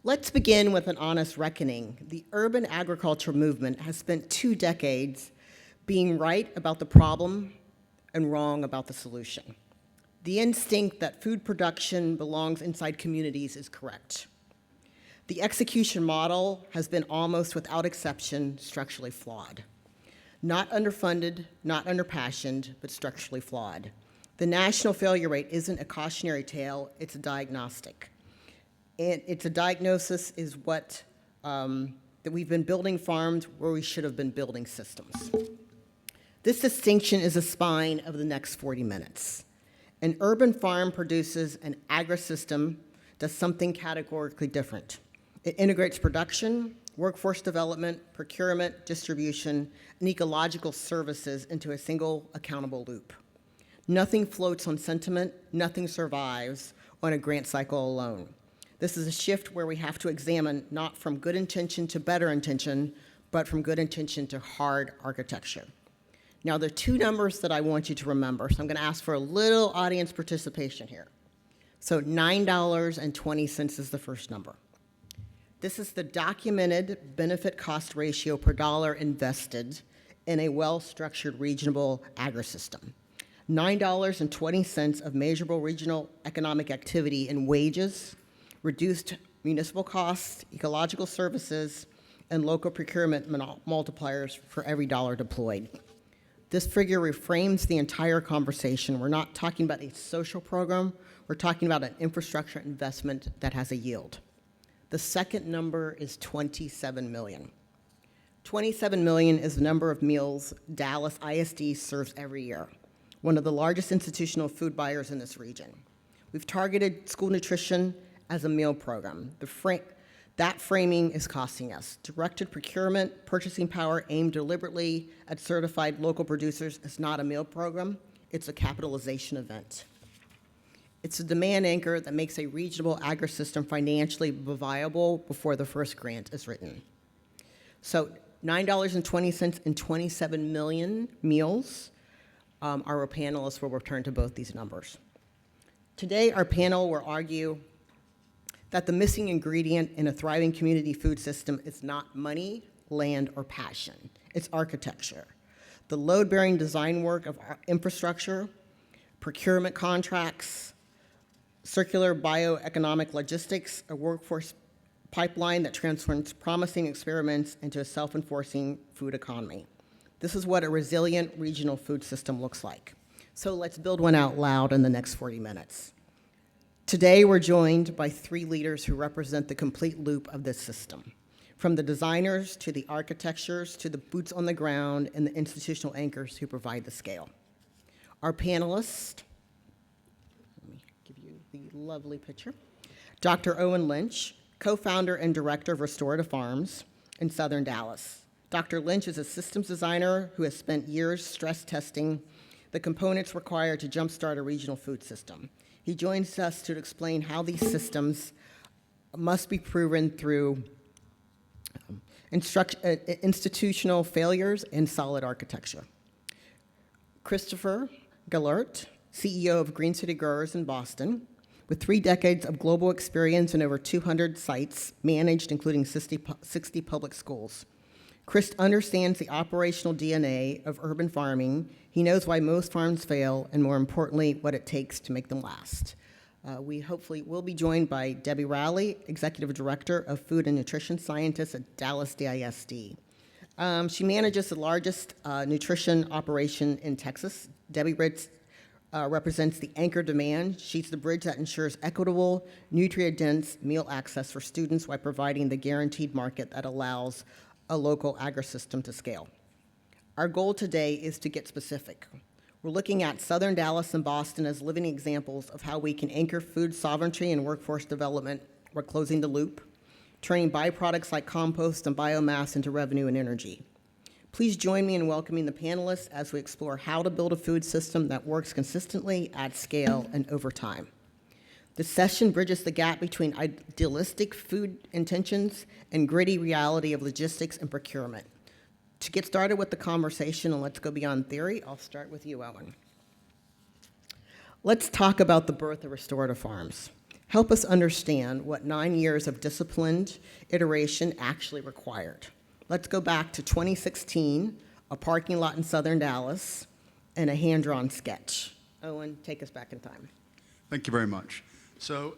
Let's begin with an honest reckoning. The urban agriculture movement has spent 2 decades being right about the problem and wrong about the solution. The instinct that food production belongs inside communities is correct. The execution model has been almost without exception structurally flawed. Not underfunded, not underpassioned, but structurally flawed. The national failure rate isn't a cautionary tale, it's a diagnostic. And it's a diagnosis is what, that we've been building farms where we should have been building systems. This distinction is the spine of the next 40 minutes. An urban farm produces an agrisystem does something categorically different. It integrates production, workforce development, procurement, distribution, and ecological services into a single accountable loop. Nothing floats on sentiment, nothing survives on a grant cycle alone. This is a shift where we have to examine not from good intention to better intention, but from good intention to hard architecture. Now, there are 2 numbers that I want you to remember, so I'm going to ask for a little audience participation here. So $9.20 is the first number. This is the documented benefit-cost ratio per dollar invested in a well-structured regional agrisystem. $9.20 of measurable regional economic activity in wages, reduced municipal costs, ecological services, and local procurement multipliers for every dollar deployed. This figure reframes the entire conversation. We're not talking about a social program, we're talking about an infrastructure investment that has a yield. The second number is 27 million. 27 million is the number of meals Dallas ISD serves every year, one of the largest institutional food buyers in this region. We've targeted school nutrition as a meal program. That framing is costing us. Directed procurement, purchasing power aimed deliberately at certified local producers is not a meal program, it's a capitalization event. It's a demand anchor that makes a regional agrisystem financially viable before the first grant is written. So $9.20 and 27 million meals. Our panelists will return to both these numbers. Today, our panel will argue that the missing ingredient in a thriving community food system is not money, land, or passion. It's architecture. The load-bearing design work of our infrastructure, procurement contracts, circular bioeconomic logistics, a workforce pipeline that transforms promising experiments into a self-enforcing food economy. This is what a resilient regional food system looks like. So let's build one out loud in the next 40 minutes. Today, we're joined by 3 leaders who represent the complete loop of this system, from the designers to the architectures to the boots on the ground and the institutional anchors who provide the scale. Our panelists, let me give you the lovely picture. Dr. Owen Lynch, co-founder and director of Restorative Farms in Southern Dallas. Dr. Lynch is a systems designer who has spent years stress testing the components required to jumpstart a regional food system. He joins us to explain how these systems must be proven through institutional failures and solid architecture. Christopher Gellert, CEO of Green City Growers in Boston, with 3 decades of global experience and over 200 sites managed, including 60 public schools. Chris understands the operational DNA of urban farming. He knows why most farms fail, and more importantly, what it takes to make them last. We hopefully will be joined by Debbie Rowley, Executive Director of Food and Nutrition Scientists at Dallas DISD. She manages the largest nutrition operation in Texas. Debbie represents the anchor demand. She's the bridge that ensures equitable, nutrient-dense meal access for students while providing the guaranteed market that allows a local agrisystem to scale. Our goal today is to get specific. We're looking at Southern Dallas and Boston as living examples of how we can anchor food sovereignty and workforce development. We're closing the loop, turning byproducts like compost and biomass into revenue and energy. Please join me in welcoming the panelists as we explore how to build a food system that works consistently, at scale, and over time. This session bridges the gap between idealistic food intentions and gritty reality of logistics and procurement. To get started with the conversation, and let's go beyond theory, I'll start with you, Owen. Let's talk about the birth of restorative farms. help us understand what 9 years of disciplined iteration actually required. Let's go back to 2016, a parking lot in southern Dallas, and a hand-drawn sketch. Owen, take us back in time. Thank you very much. So,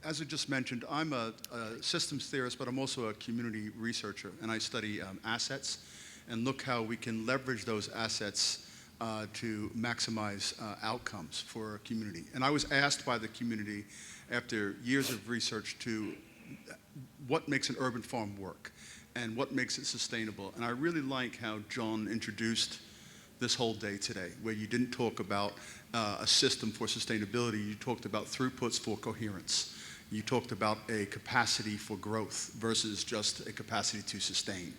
as I just mentioned, I'm a systems theorist, but I'm also a community researcher, and I study assets and look how we can leverage those assets to maximize outcomes for a community. And I was asked by the community after years of research to what makes an urban farm work and what makes it sustainable. And I really like how John introduced this whole day today, where you didn't talk about a system for sustainability, you talked about throughputs for coherence. You talked about a capacity for growth versus just a capacity to sustain.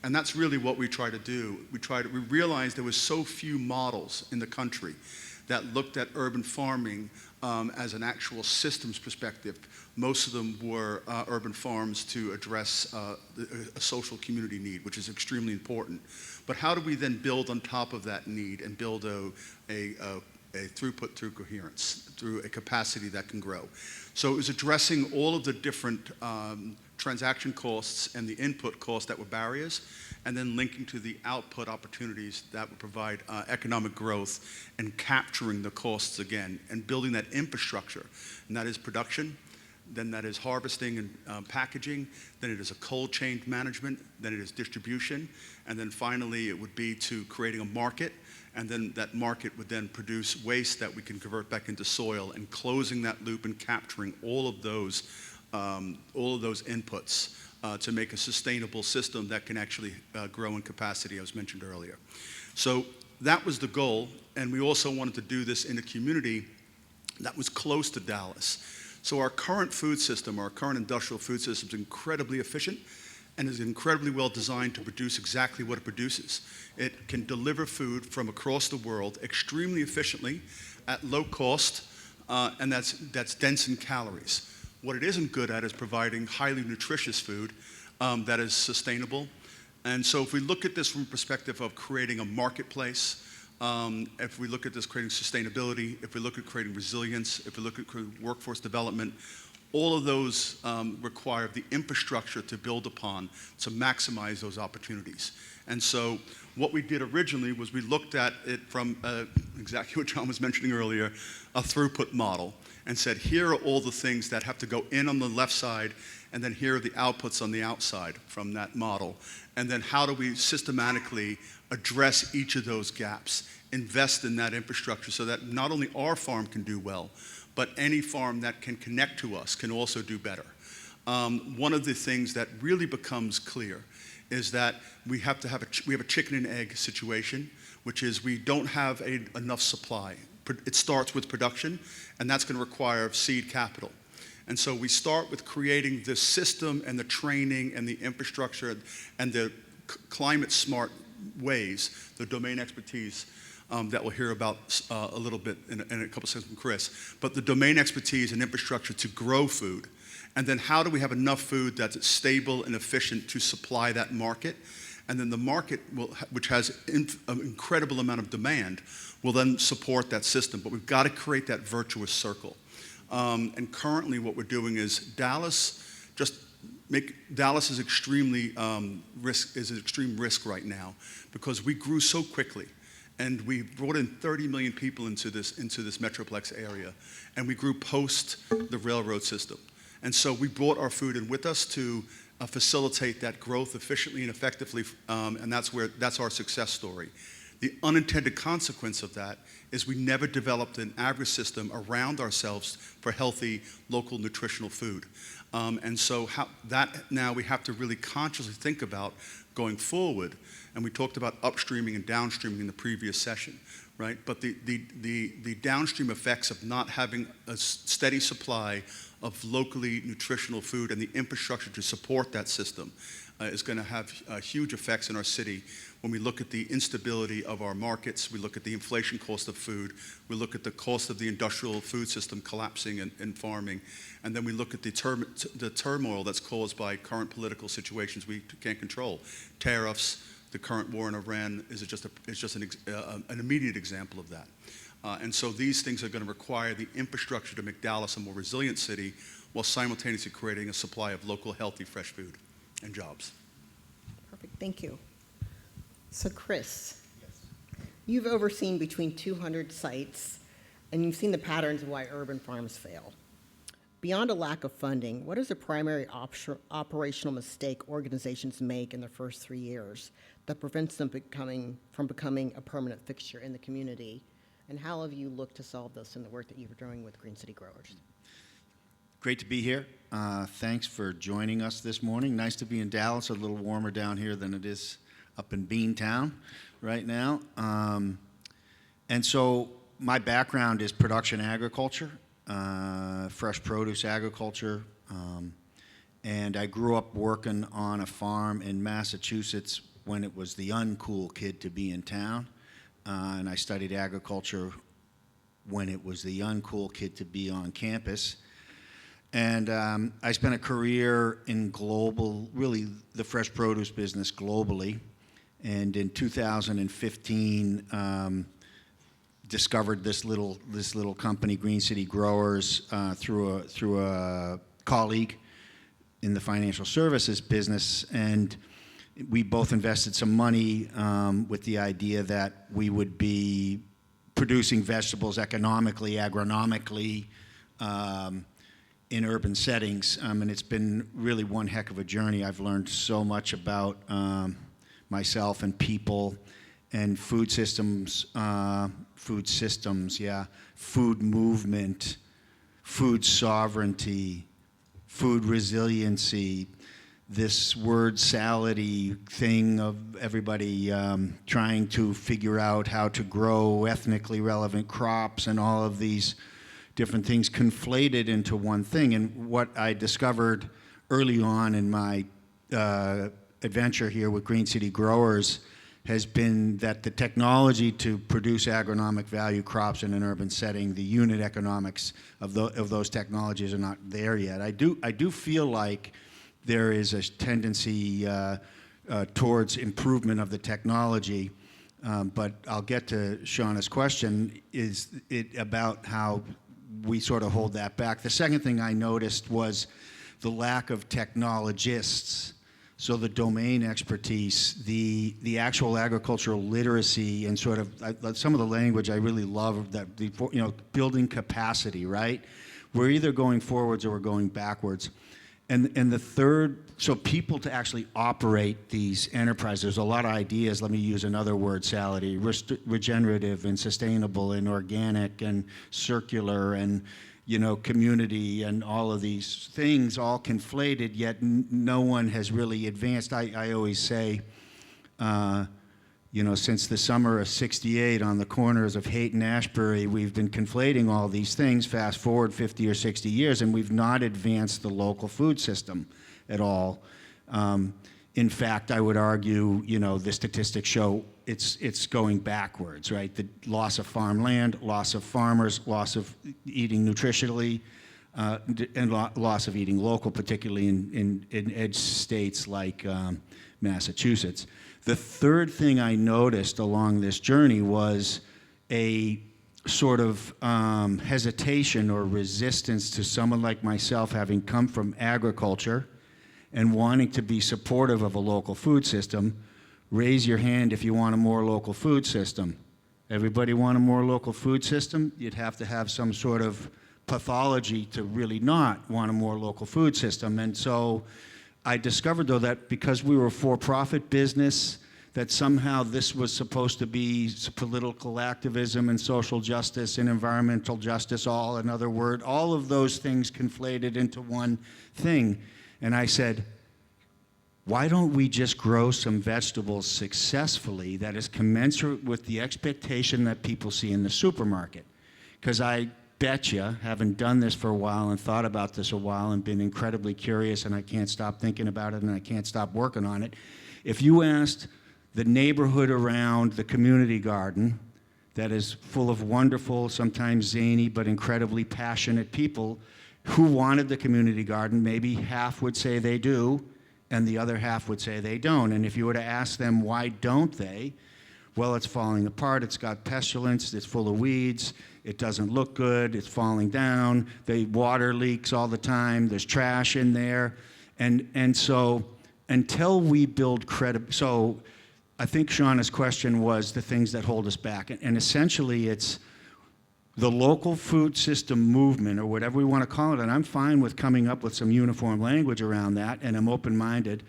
And that's really what we try to do. We realized there was so few models in the country that looked at urban farming as an actual systems perspective. Most of them were urban farms to address a social community need, which is extremely important. But how do we then build on top of that need and build a throughput through coherence, through a capacity that can grow? So it was addressing all of the different transaction costs and the input costs that were barriers, and then linking to the output opportunities that would provide economic growth and capturing the costs again and building that infrastructure. And that is production, then that is harvesting and packaging, then it is a cold chain management, then it is distribution, and then finally it would be to creating a market, and then that market would then produce waste that we can convert back into soil, and closing that loop and capturing all of those inputs to make a sustainable system that can actually grow in capacity, as mentioned earlier. So that was the goal, and we also wanted to do this in a community that was close to Dallas. So our current food system, our current industrial food system is incredibly efficient and is incredibly well designed to produce exactly what it produces. It can deliver food from across the world extremely efficiently at low cost, and that's dense in calories. What it isn't good at is providing highly nutritious food that is sustainable. And so if we look at this from a perspective of creating a marketplace, if we look at this creating sustainability, if we look at creating resilience, if we look at creating workforce development, all of those require the infrastructure to build upon to maximize those opportunities. And so what we did originally was we looked at it from exactly what John was mentioning earlier, a throughput model, and said, here are all the things that have to go in on the left side, and then here are the outputs on the outside from that model. And then how do we systematically address each of those gaps, invest in that infrastructure so that not only our farm can do well, but any farm that can connect to us can also do better. One of the things that really becomes clear is that we have a chicken and egg situation, which is we don't have enough supply. It starts with production, and that's going to require seed capital. And so we start with creating the system and the training and the infrastructure and the climate smart ways, the domain expertise that we'll hear about a little bit in a couple seconds from Chris, but the domain expertise and infrastructure to grow food. And then how do we have enough food that's stable and efficient to supply that market? And then the market, which has an incredible amount of demand, will then support that system. But we've got to create that virtuous circle. And currently what we're doing is Dallas is extremely an extreme risk right now because we grew so quickly. And we brought in 30 million people into this Metroplex area. And we grew post the railroad system. And so we brought our food in with us to facilitate that growth efficiently and effectively, and that's our success story. The unintended consequence of that is we never developed an agri-system around ourselves for healthy, local, nutritional food. And so now we have to really consciously think about going forward. And we talked about upstreaming and downstreaming in the previous session, right? But the downstream effects of not having a steady supply of locally nutritional food and the infrastructure to support that system is going to have huge effects in our city. When we look at the instability of our markets, we look at the inflation cost of food, we look at the cost of the industrial food system collapsing in farming, and then we look at the turmoil that's caused by current political situations we can't control. Tariffs, the current war in Iran is just an immediate example of that. And so these things are going to require the infrastructure to make Dallas a more resilient city while simultaneously creating a supply of local, healthy, fresh food and jobs. Perfect, thank you. So Chris, you've overseen between 200 sites, and you've seen the patterns of why urban farms fail. Beyond a lack of funding, what is the primary operational mistake organizations make in their first 3 years that prevents them from becoming a permanent fixture in the community? And how have you looked to solve this in the work that you're doing with Green City Growers? Great to be here. Thanks for joining us this morning. Nice to be in Dallas, a little warmer down here than it is up in Beantown right now. And so my background is production agriculture, fresh produce agriculture, and I grew up working on a farm in Massachusetts when it was the uncool kid to be in town, and I studied agriculture when it was the uncool kid to be on campus. And I spent a career in really the fresh produce business globally, and in 2015 discovered this little company, Green City Growers, through a colleague in the financial services business, and we both invested some money with the idea that we would be producing vegetables economically, agronomically, in urban settings, and it's been really one heck of a journey. I've learned so much about myself and people and food systems, food movement, food sovereignty, food resiliency, this word salad-y thing of everybody trying to figure out how to grow ethnically relevant crops and all of these different things conflated into one thing. And what I discovered early on in my adventure here with Green City Growers has been that the technology to produce agronomic value crops in an urban setting, the unit economics of those technologies are not there yet. I do feel like there is a tendency towards improvement of the technology, but I'll get to Shauna's question. Is it about how we sort of hold that back? The second thing I noticed was the lack of technologists. So the domain expertise, the actual agricultural literacy, and sort of some of the language I really love, that building capacity, right? We're either going forwards or we're going backwards. And the third, so people to actually operate these enterprises. There's a lot of ideas. Let me use another word, Salady, regenerative and sustainable and organic and circular and community and all of these things all conflated, yet no one has really advanced. I always say, since the summer of '68 on the corners of Haight and Ashbury, we've been conflating all these things, fast forward 50 or 60 years, and we've not advanced the local food system at all. In fact, I would argue, the statistics show it's going backwards, right? The loss of farmland, loss of farmers, loss of eating nutritionally, and loss of eating local, particularly in edge states like Massachusetts. The third thing I noticed along this journey was a sort of hesitation or resistance to someone like myself, having come from agriculture and wanting to be supportive of a local food system. Raise your hand if you want a more local food system. Everybody want a more local food system? You'd have to have some sort of pathology to really not want a more local food system. And so I discovered, though, that because we were a for-profit business, that somehow this was supposed to be political activism and social justice and environmental justice, all another word, all of those things conflated into one thing. And I said, why don't we just grow some vegetables successfully that is commensurate with the expectation that people see in the supermarket? Because I bet you, having done this for a while and thought about this a while and been incredibly curious, and I can't stop thinking about it and I can't stop working on it, if you asked the neighborhood around the community garden that is full of wonderful, sometimes zany, but incredibly passionate people who wanted the community garden, maybe half would say they do, and the other half would say they don't. And if you were to ask them, why don't they? well, it's falling apart, it's got pestilence, it's full of weeds, it doesn't look good, it's falling down, the water leaks all the time, there's trash in there. And so until we build credibility, so I think Shauna's question was the things that hold us back. And essentially it's the local food system movement, or whatever we want to call it, and I'm fine with coming up with some uniform language around that, and I'm open-minded.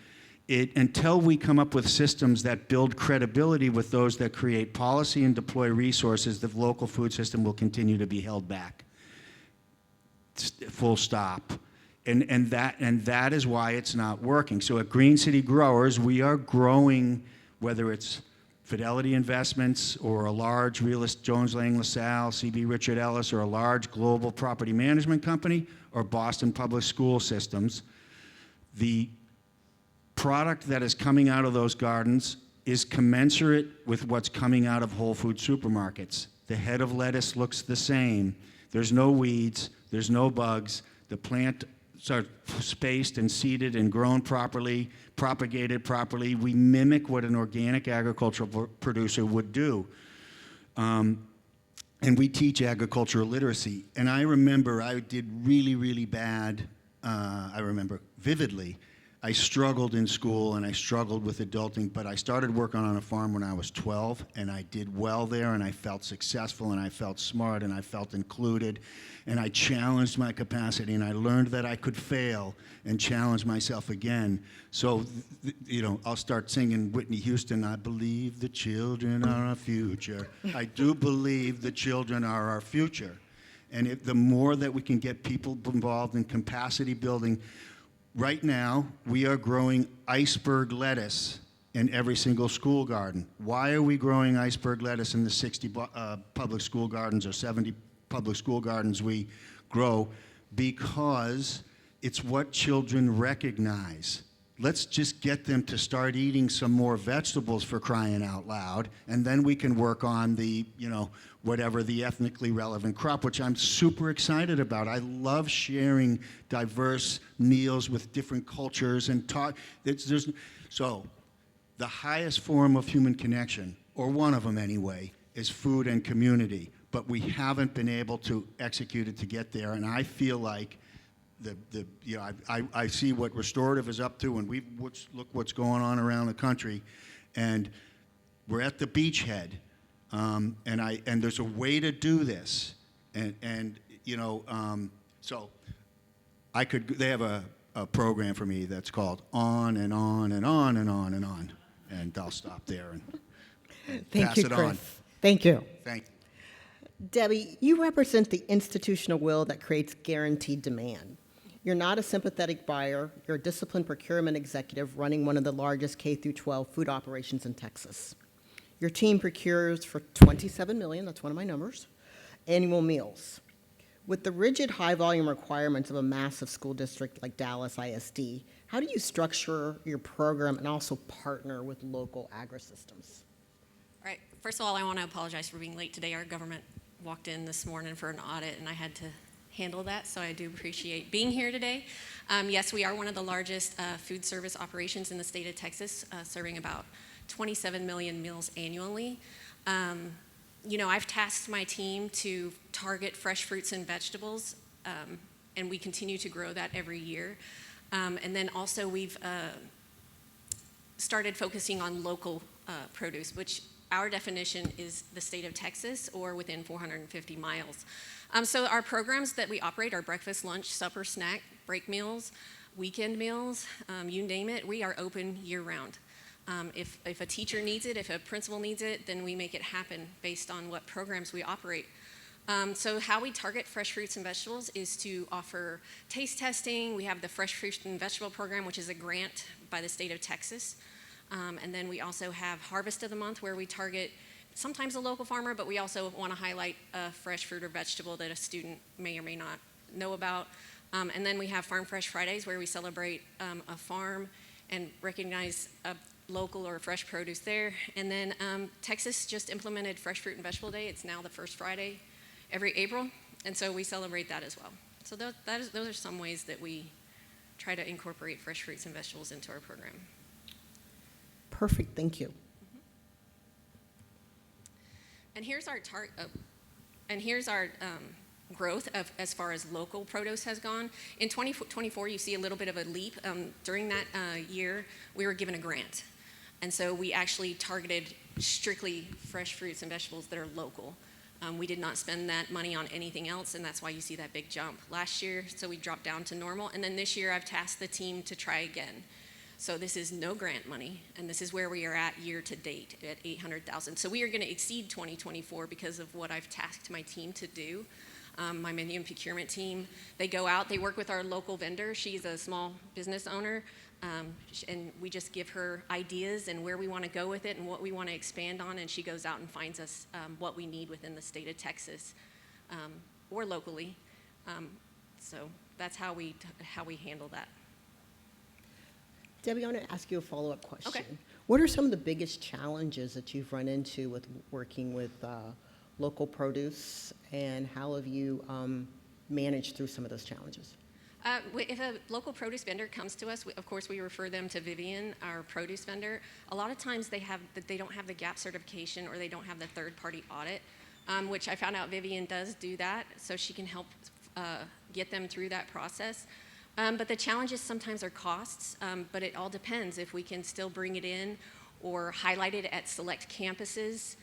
Until we come up with systems that build credibility with those that create policy and deploy resources, the local food system will continue to be held back. Full stop. And that is why it's not working. So at Green City Growers, we are growing, whether it's Fidelity Investments or a large realist, Jones Lang LaSalle, CB Richard Ellis, or a large global property management company, or Boston Public School Systems, the product that is coming out of those gardens is commensurate with what's coming out of Whole Food supermarkets. The head of lettuce looks the same. There's no weeds, there's no bugs. The plants are spaced and seeded and grown properly, propagated properly. We mimic what an organic agricultural producer would do. And we teach agricultural literacy. And I remember I did really, really bad. I remember vividly. I struggled in school and I struggled with adulting, but I started working on a farm when I was 12, and I did well there, and I felt successful, and I felt smart, and I felt included, and I challenged my capacity, and I learned that I could fail and challenge myself again. So, I'll start singing Whitney Houston, I believe the children are our future. I do believe the children are our future. And the more that we can get people involved in capacity building. Right now, we are growing iceberg lettuce in every single school garden. Why are we growing iceberg lettuce in the 60 public school gardens or 70 public school gardens we grow? Because it's what children recognize. Let's just get them to start eating some more vegetables, for crying out loud, and then we can work on the, whatever the ethnically relevant crop, which I'm super excited about. I love sharing diverse meals with different cultures and talk. So the highest form of human connection, or one of them anyway, is food and community. But we haven't been able to execute it to get there, and I feel like I see what restorative is up to, and look what's going on around the country, and we're at the beachhead, and there's a way to do this, so they have a program for me that's called On and On and On and On and On, and I'll stop there and Thank pass you, it Chris. on. Thank you. Thank you. Debbie, you represent the institutional will that creates guaranteed demand. You're not a sympathetic buyer. You're a disciplined procurement executive running one of the largest K-12 food operations in Texas. Your team procures for $27 million, that's one of my numbers, annual meals. With the rigid high-volume requirements of a massive school district like Dallas ISD, how do you structure your program and also partner with local Agrisystems? All right, first of all, I want to apologize for being late today. Our government walked in this morning for an audit, and I had to handle that, so I do appreciate being here today. Yes, we are one of the largest food service operations in the state of Texas, serving about 27 million meals annually. I've tasked my team to target fresh fruits and vegetables, and we continue to grow that every year. And then also we've started focusing on local produce, which our definition is the state of Texas or within 450 miles. So our programs that we operate are breakfast, lunch, supper, snack, break meals, weekend meals, you name it, we are open year-round. If a teacher needs it, if a principal needs it, then we make it happen based on what programs we operate. So how we target fresh fruits and vegetables is to offer taste testing. We have the Fresh Fruit and Vegetable Program, which is a grant by the state of Texas. And then we also have Harvest of the Month, where we target sometimes a local farmer, but we also want to highlight a fresh fruit or vegetable that a student may or may not know about. And then we have Farm Fresh Fridays, where we celebrate a farm and recognize a local or fresh produce there. And then Texas just implemented Fresh Fruit and Vegetable Day. It's now the first Friday every April, and so we celebrate that as well. So those are some ways that we try to incorporate fresh fruits and vegetables into our program. Perfect, thank you. And here's our and here's our growth of as far as local produce has gone. In 2024, you see a little bit of a leap. During that year, we were given a grant. And so we actually targeted strictly fresh fruits and vegetables that are local. We did not spend that money on anything else, and that's why you see that big jump last year. So we dropped down to normal. And then this year, I've tasked the team to try again. So this is no grant money, and this is where we are at year to date at 800,000. So we are going to exceed 2024 because of what I've tasked my team to do. My menu and procurement team, they go out, they work with our local vendor. She's a small business owner, and we just give her ideas and where we want to go with it and what we want to expand on, and she goes out and finds us what we need within the state of Texas or locally. So that's how we handle that. Debbie, I want to ask you a follow-up question. Okay. What are some of the biggest challenges that you've run into with working with local produce, and how have you managed through some of those challenges? If a local produce vendor comes to us, of course, we refer them to Vivian, our produce vendor. A lot of times they don't have the GAP certification or they don't have the third-party audit, which I found out Vivian does do that, so she can help get them through that process. But the challenges sometimes are costs, but it all depends if we can still bring it in or highlight it at select campuses.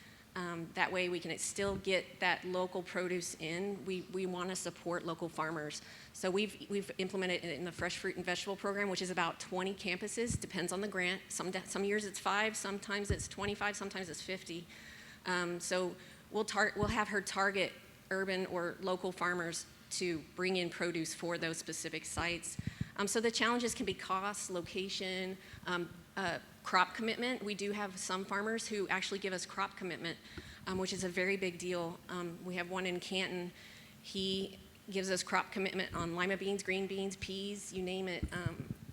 That way we can still get that local produce in. We want to support local farmers. So we've implemented it in the fresh fruit and vegetable program, which is about 20 campuses, depends on the grant. Some years it's 5, sometimes it's 25, sometimes it's 50. So we'll have her target urban or local farmers to bring in produce for those specific sites. So the challenges can be cost, location, crop commitment. We do have some farmers who actually give us crop commitment, which is a very big deal. We have one in Canton. He gives us crop commitment on lima beans, green beans, peas, you name it.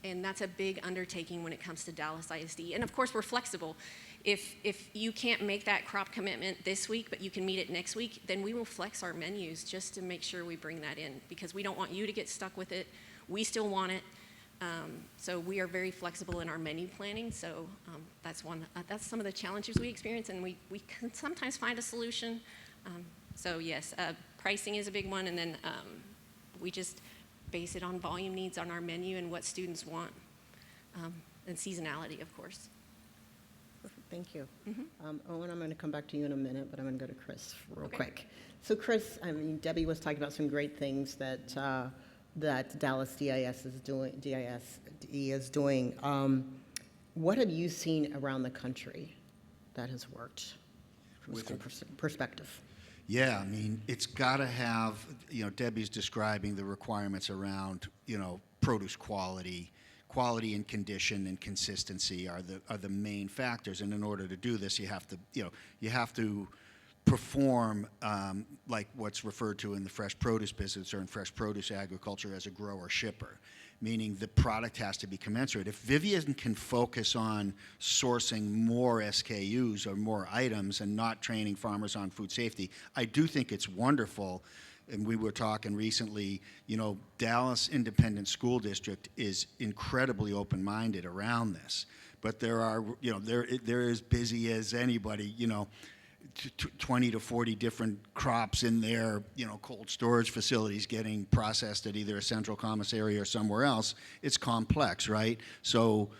And that's a big undertaking when it comes to Dallas ISD. And of course, we're flexible. If you can't make that crop commitment this week, but you can meet it next week, then we will flex our menus just to make sure we bring that in, because we don't want you to get stuck with it. We still want it. So we are very flexible in our menu planning. So that's some of the challenges we experience, and we can sometimes find a solution. So yes, pricing is a big one, and then we just base it on volume needs on our menu and what students want, and seasonality, of course. Perfect, thank you. Mm-hmm. Owen, I'm going to come back to you in a minute, but I'm going to go to Chris real Okay. quick. So Chris, I mean, Debbie was talking about some great things that that Dallas DIS is doing. What have you seen around the country that has worked from a school perspective? Yeah, I mean, it's got to have, Debbie's describing the requirements around, produce quality and condition and consistency are the main factors. And in order to do this, you have to perform like what's referred to in the fresh produce business or in fresh produce agriculture as a grower shipper, meaning the product has to be commensurate. If Vivian can focus on sourcing more SKUs or more items and not training farmers on food safety, I do think it's wonderful. And we were talking recently, Dallas Independent School District is incredibly open-minded around this. But there are, they're as busy as anybody, 20 to 40 different crops in their, cold storage facilities getting processed at either a central commissary or somewhere else. It's complex, right? So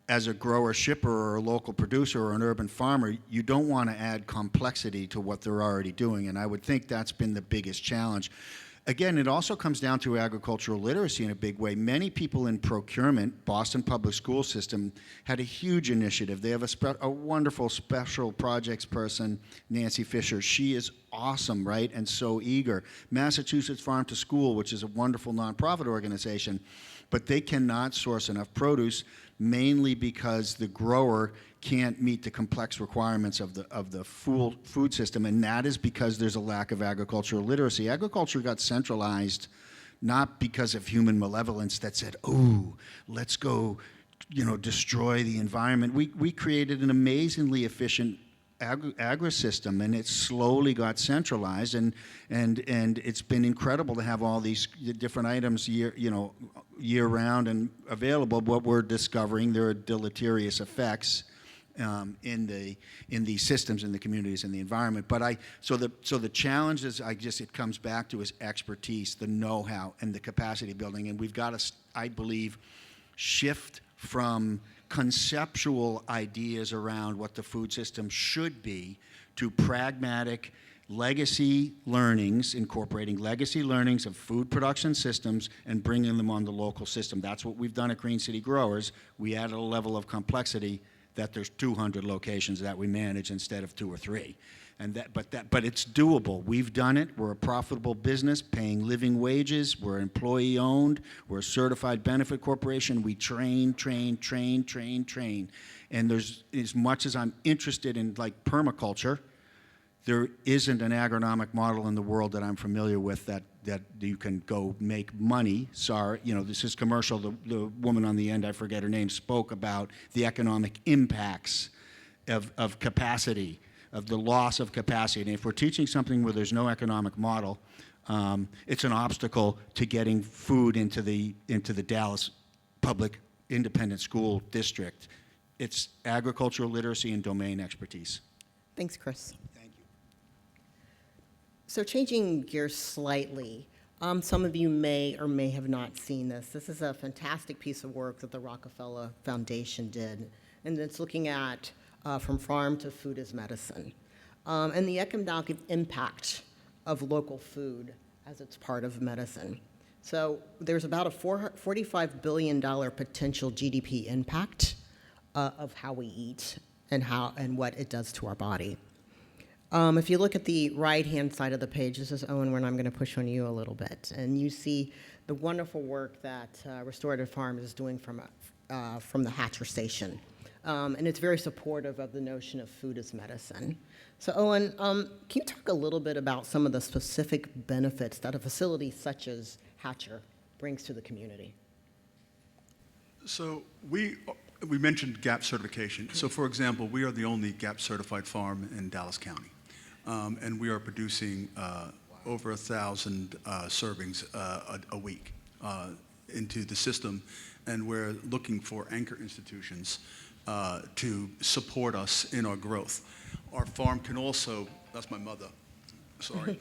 as a grower shipper or a local producer or an urban farmer, you don't want to add complexity to what they're already doing. And I would think that's been the biggest challenge. Again, it also comes down to agricultural literacy in a big way. Many people in procurement, Boston Public School System, had a huge initiative. They have a wonderful special projects person, Nancy Fisher. She is awesome, right, and so eager. Massachusetts Farm to School, which is a wonderful nonprofit organization, but they cannot source enough produce, mainly because the grower can't meet the complex requirements of the food system, and that is because there's a lack of agricultural literacy. Agriculture got centralized not because of human malevolence that said, "Oh, let's go, destroy the environment." We created an amazingly efficient agrisystem, and it slowly got centralized, and it's been incredible to have all these different items year round and available. What we're discovering, there are deleterious effects in these systems, in the communities, in the environment. But so the challenge is, it comes back to is expertise, the know-how, and the capacity building. And we've got to, I believe, shift from conceptual ideas around what the food system should be to pragmatic legacy learnings, incorporating legacy learnings of food production systems and bringing them on the local system. That's what we've done at Green City Growers. We added a level of complexity that there's 200 locations that we manage instead of 2 or 3. But it's doable. We've done it. We're a profitable business, paying living wages. We're employee owned. We're a certified benefit corporation. We train. And there's, as much as I'm interested in like permaculture, there isn't an agronomic model in the world that I'm familiar with that you can go make money. Sorry, this is commercial. The woman on the end, I forget her name, spoke about the economic impacts of capacity, of the loss of capacity. And if we're teaching something where there's no economic model, it's an obstacle to getting food into the Dallas public independent school district. It's agricultural literacy and domain expertise. Thanks, Chris. Thank you. So changing gears slightly, some of you may or may have not seen this. This is a fantastic piece of work that the Rockefeller Foundation did, and it's looking at from farm to food as medicine, and the economic impact of local food as it's part of medicine. So there's about a $45 billion potential GDP impact of how we eat and what it does to our body. If you look at the right-hand side of the page, this is Owen, where I'm going to push on you a little bit, and you see the wonderful work that Restorative Farms is doing from the Hatcher Station, and it's very supportive of the notion of food as medicine. So, Owen, can you talk a little bit about some of the specific benefits that a facility such as Hatcher brings to the community? So we mentioned GAP certification. So for example, we are the only GAP certified farm in Dallas County. And we are producing over 1,000 servings a week into the system. And we're looking for anchor institutions to support us in our growth. Our farm can also, that's my mother, sorry.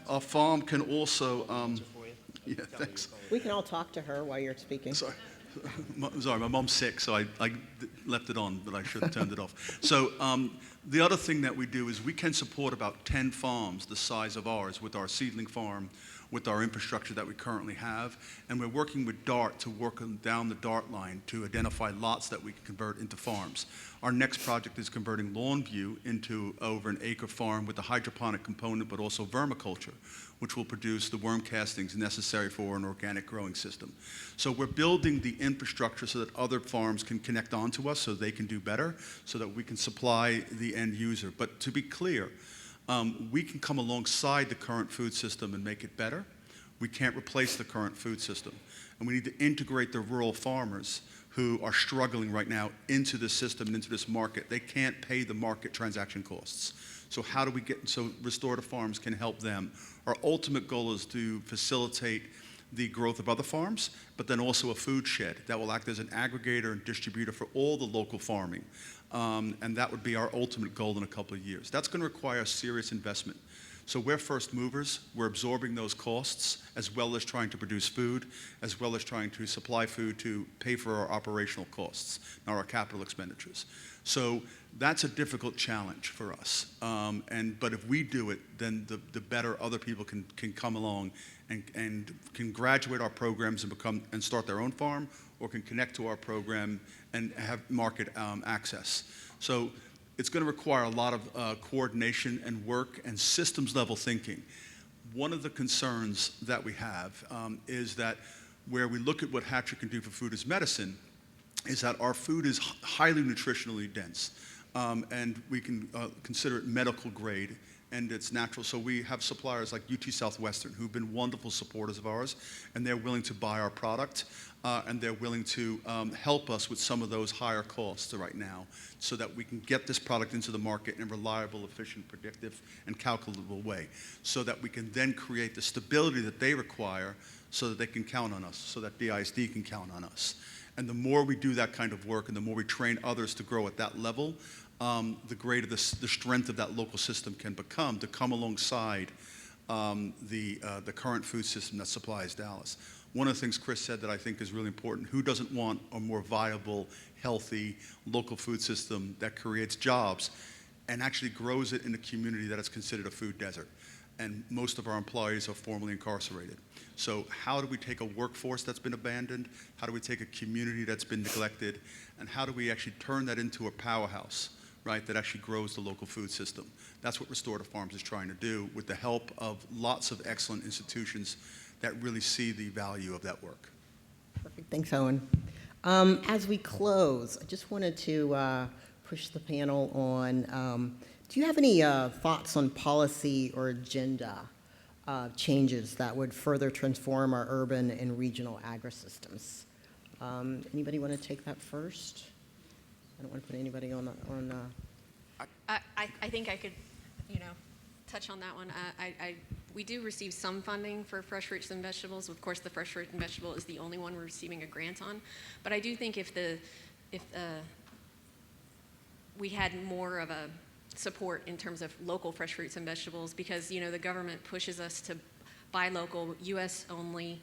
Our farm can also, yeah, thanks. We can all talk to her while you're speaking. Sorry, my mom's sick, so I left it on, but I should have turned it off. So the other thing that we do is we can support about 10 farms the size of ours with our seedling farm, with our infrastructure that we currently have, and we're working with DART to work down the DART line to identify lots that we can convert into farms. Our next project is converting Longview into over an acre farm with a hydroponic component, but also vermiculture, which will produce the worm castings necessary for an organic growing system. So we're building the infrastructure so that other farms can connect onto us so they can do better, so that we can supply the end user. But to be clear, we can come alongside the current food system and make it better. We can't replace the current food system. And we need to integrate the rural farmers who are struggling right now into this system and into this market. They can't pay the market transaction costs. So how do we so Restorative Farms can help them? Our ultimate goal is to facilitate the growth of other farms, but then also a food shed that will act as an aggregator and distributor for all the local farming. And that would be our ultimate goal in a couple of years. That's going to require serious investment. So we're first movers. We're absorbing those costs, as well as trying to produce food, as well as trying to supply food to pay for our operational costs, not our capital expenditures. So that's a difficult challenge for us. But if we do it, then the better other people can come along and can graduate our programs and start their own farm, or can connect to our program and have market access. So it's going to require a lot of coordination and work and systems level thinking. One of the concerns that we have is that where we look at what Hatcher can do for food as medicine is that our food is highly nutritionally dense, and we can consider it medical grade, and it's natural. So we have suppliers like UT Southwestern who've been wonderful supporters of ours, and they're willing to buy our product, and they're willing to help us with some of those higher costs right now so that we can get this product into the market in a reliable, efficient, predictive, and calculable way, so that we can then create the stability that they require so that they can count on us, so that BISD can count on us. And the more we do that kind of work and the more we train others to grow at that level, the greater the strength of that local system can become to come alongside the current food system that supplies Dallas. One of the things Chris said that I think is really important, who doesn't want a more viable, healthy, local food system that creates jobs and actually grows it in a community that is considered a food desert? And most of our employees are formerly incarcerated. So how do we take a workforce that's been abandoned? How do we take a community that's been neglected? And how do we actually turn that into a powerhouse, right, that actually grows the local food system? That's what Restorative Farms is trying to do with the help of lots of excellent institutions that really see the value of that work. Perfect. Thanks, Owen. As we close, I just wanted to push the panel on, do you have any thoughts on policy or agenda changes that would further transform our urban and regional agrisystems? Anybody want to take that first? I don't want to put anybody on. I think I could, touch on that one. We do receive some funding for fresh fruits and vegetables. Of course, the fresh fruit and vegetable is the only one we're receiving a grant on. But I do think if we had more of a support in terms of local fresh fruits and vegetables, because the government pushes us to buy local, U.S. only.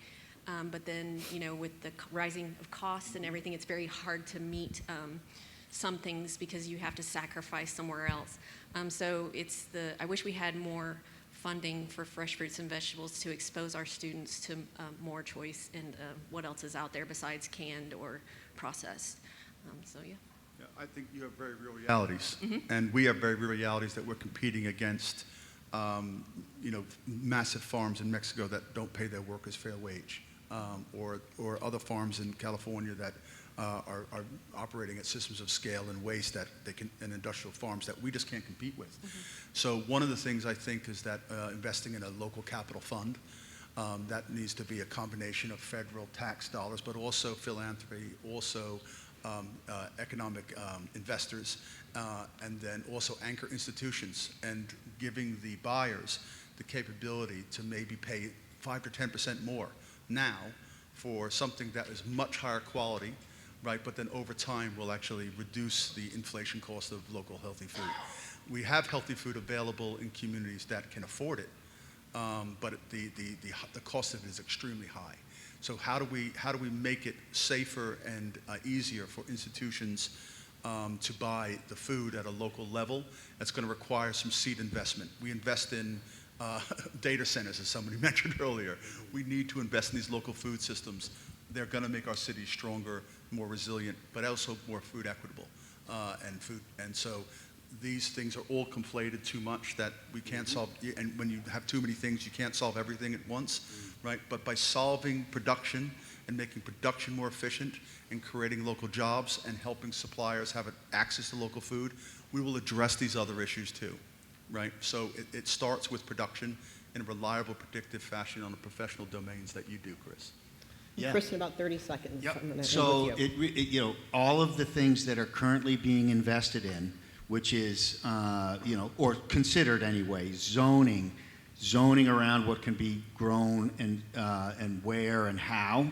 But then with the rising of costs and everything, it's very hard to meet some things because you have to sacrifice somewhere else. So I wish we had more funding for fresh fruits and vegetables to expose our students to more choice and what else is out there besides canned or processed. Yeah. Yeah, I think you have very real realities, and we have very real realities that we're competing against, massive farms in Mexico that don't pay their workers fair wage, or other farms in California that are operating at systems of scale and waste and industrial farms that we just can't compete with. So one of the things I think is that investing in a local capital fund, that needs to be a combination of federal tax dollars, but also philanthropy, also economic investors, and then also anchor institutions, and giving the buyers the capability to maybe pay 5 to 10% more now for something that is much higher quality, right? But then over time will actually reduce the inflation cost of local healthy food. We have healthy food available in communities that can afford it, but the cost of it is extremely high. So how do we make it safer and easier for institutions to buy the food at a local level? That's going to require some seed investment. We invest in data centers, as somebody mentioned earlier. We need to invest in these local food systems. They're going to make our cities stronger, more resilient, but also more food equitable and so these things are all conflated too much that we can't solve. And when you have too many things, you can't solve everything at once, right? But by solving production and making production more efficient and creating local jobs and helping suppliers have access to local food, we will address these other issues too, right? So it starts with production in a reliable, predictive fashion on the professional domains that you do, Chris. Yeah. Chris, in about 30 seconds. Yep. I'm gonna So end with you. all of the things that are currently being invested in, which is or considered anyway, zoning around what can be grown and where and how,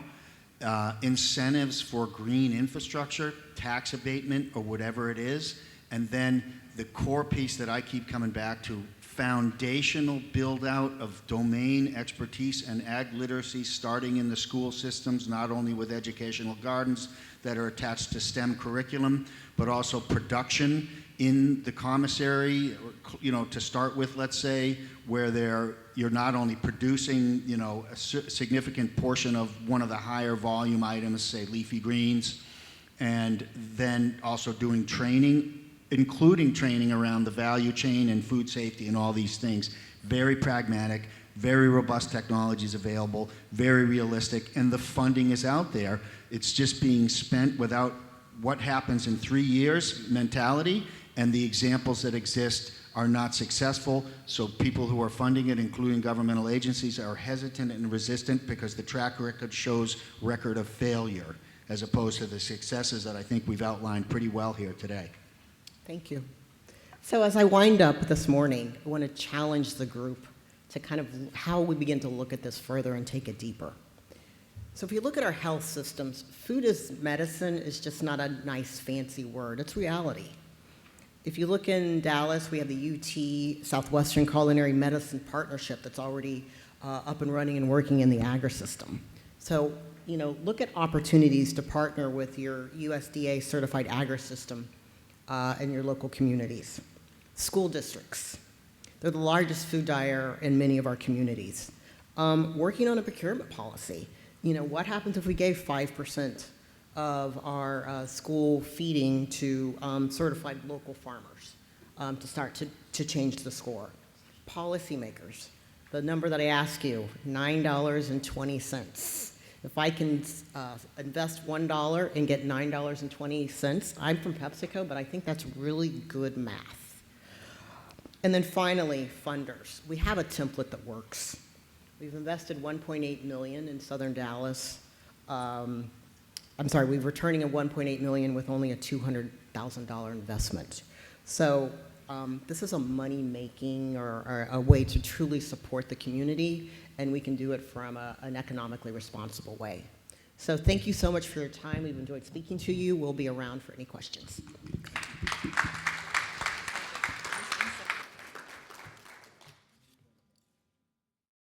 incentives for green infrastructure, tax abatement or whatever it is, and then the core piece that I keep coming back to, foundational build-out of domain expertise and ag literacy starting in the school systems, not only with educational gardens that are attached to STEM curriculum, but also production in the commissary, to start with, let's say, where you're not only producing, a significant portion of one of the higher volume items, say leafy greens, and then also doing training, including training around the value chain and food safety and all these things. Very pragmatic, very robust technologies available, very realistic, and the funding is out there. It's just being spent without what happens in 3 years mentality, and the examples that exist are not successful, so people who are funding it, including governmental agencies, are hesitant and resistant because the track record shows record of failure, as opposed to the successes that I think we've outlined pretty well here today. Thank you. So as I wind up this morning, I want to challenge the group to kind of how we begin to look at this further and take it deeper. So if you look at our health systems, food as medicine is just not a nice fancy word, it's reality. If you look in Dallas, we have the UT Southwestern Culinary Medicine Partnership that's already up and running and working in the agri-system. So, look at opportunities to partner with your USDA certified agri-system in your local communities. School districts, they're the largest food dyer in many of our communities. Working on a procurement policy. What happens if we gave 5% of our school feeding to certified local farmers to start to change the score? Policymakers, the number that I ask you, $9.20. If I can invest $1 and get $9.20, I'm from PepsiCo, but I think that's really good math. And then finally, funders. We have a template that works. We've invested $1.8 million in Southern Dallas. We're returning a $1.8 million with only a $200,000 investment. So this is a money-making or a way to truly support the community, and we can do it from an economically responsible way. So thank you so much for your time. We've enjoyed speaking to you. We'll be around for any questions.